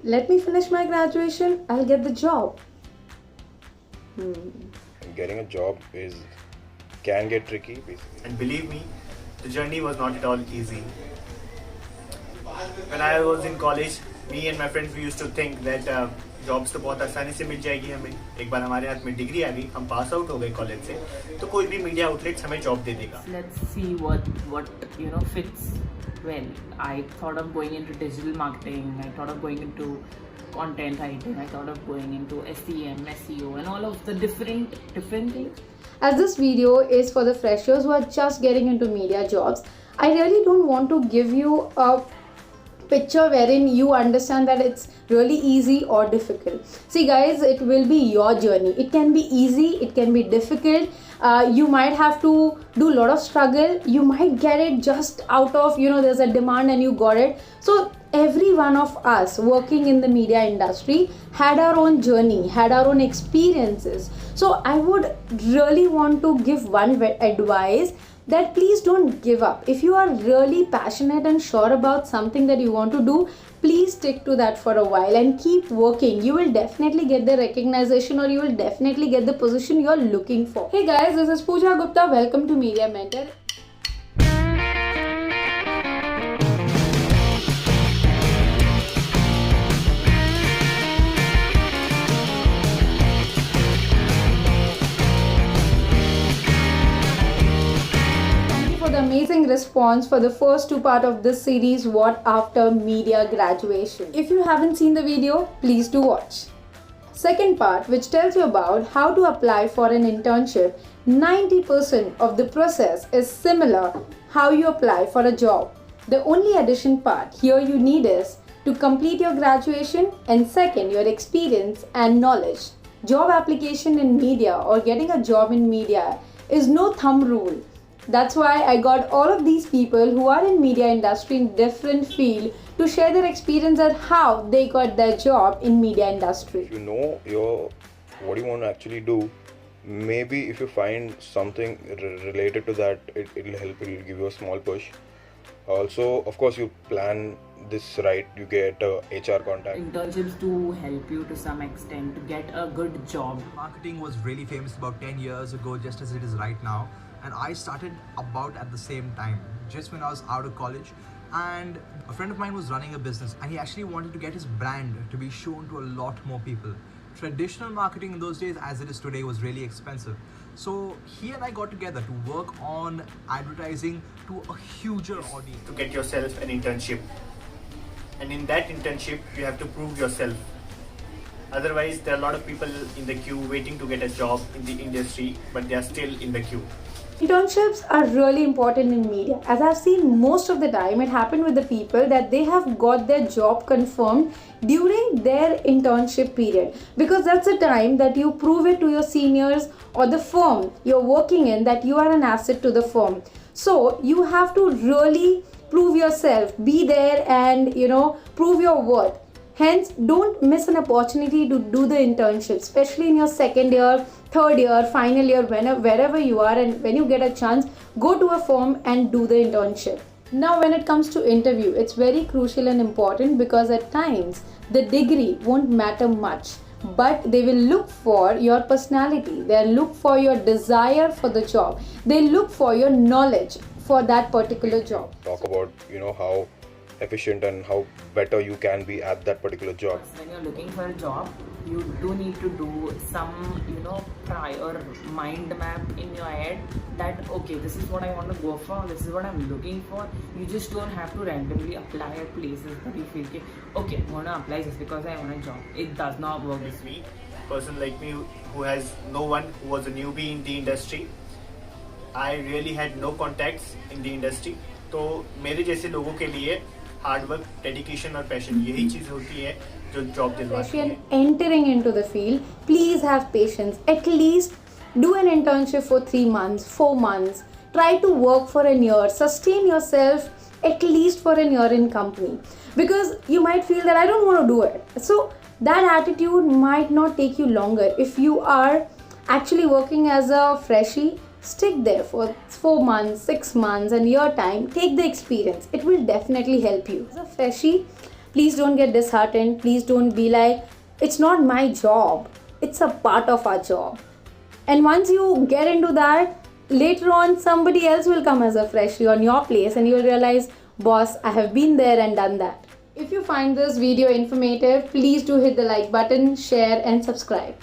Let me finish my graduation, I'll get the job. Getting a job can get tricky basically. And believe me, the journey was not at all easy. When I was in college, me and my friends we used to think that jobs तो बहुत आसानी से मिल जाएगी हमें. एक बार हमारे हाथ में डिग्री आ गई, हम पास आउट हो गए कॉलेज से, तो कोई भी मीडिया आउटलेट्स हमें जॉब दे देगा. Let's see what fits well. I thought of going into digital marketing. I thought of going into content writing. I thought of going into SEM, SEO, and all of the different things. As this video is for the freshers who are just getting into media jobs, I really don't want to give you a picture wherein you understand that it's really easy or difficult. See guys, it will be your journey. It can be easy, it can be difficult. You might have to do a lot of struggle. You might get it just out of, there's a demand and you got it. So every one of us working in the media industry had our own journey, had our own experiences. So I would really want to give one advice, that please don't give up. If you are really passionate and sure about something that you want to do, please stick to that for a while and keep working. You will definitely get the recognition, or you will definitely get the position you're looking for. Hey guys, this is Pooja Gupta. Welcome to Media Mentor. Amazing response for the first two part of this series, What After Media Graduation. If you haven't seen the video, please do watch. Second part, which tells you about how to apply for an internship. 90% of the process is similar how you apply for a job. The only addition part here you need is to complete your graduation, and second, your experience and knowledge. Job application in media or getting a job in media is no thumb rule. That's why I got all of these people who are in media industry in different field to share their experience and how they got their job in media industry. If you know what you want to actually do, maybe if you find something related to that, it'll help. It'll give you a small push. Also, of course, you plan this right. You get a HR contact. Internships do help you to some extent to get a good job. Marketing was really famous about 10 years ago, just as it is right now. And I started about at the same time, just when I was out of college. And a friend of mine was running a business, and he actually wanted to get his brand to be shown to a lot more people. Traditional marketing in those days, as it is today, was really expensive. So he and I got together to work on advertising to a huger audience. To get yourself an internship, and in that internship you have to prove yourself. Otherwise, there are a lot of people in the queue waiting to get a job in the industry, but they are still in the queue. Internships are really important in media. As I've seen, most of the time it happened with the people that they have got their job confirmed during their internship period, because that's the time that you prove it to your seniors or the firm you're working in that you are an asset to the firm. So you have to really prove yourself, be there and prove your worth. Hence, don't miss an opportunity to do the internship, especially in your second year, third year, final year, wherever you are, and when you get a chance, go to a firm and do the internship. Now, when it comes to interview, it's very crucial and important, because at times the degree won't matter much, but they will look for your personality, they'll look for your desire for the job, they'll look for your knowledge for that particular job. Talk about how efficient and how better you can be at that particular job. When you're looking for a job, you do need to do some prior mind map in your head that okay, this is what I want to go for, this is what I'm looking for. You just don't have to randomly apply at places that you feel okay, I'm gonna apply just because I want a job. It does not work this way. Person like me who has no one, who was a newbie in the industry, I really had no contacts in the industry. तो मेरे जैसे लोगों के लिए hard work, dedication और passion यही चीज़ होती है जो जॉब दिलवाती है. Entering into the field, please have patience. At least do an internship for 3 months, 4 months. Try to work for a year. Sustain yourself at least for a year in company, because you might feel that I don't want to do it. So that attitude might not take you longer. If you are actually working as a freshie, stick there for 4 months, 6 months, and your time. Take the experience. It will definitely help you. As a freshie, please don't get disheartened. Please don't be like, it's not my job. It's a part of our job. And once you get into that, later on somebody else will come as a freshie on your place and you'll realize, boss, I have been there and done that. If you find this video informative, please do hit the like button, share and subscribe.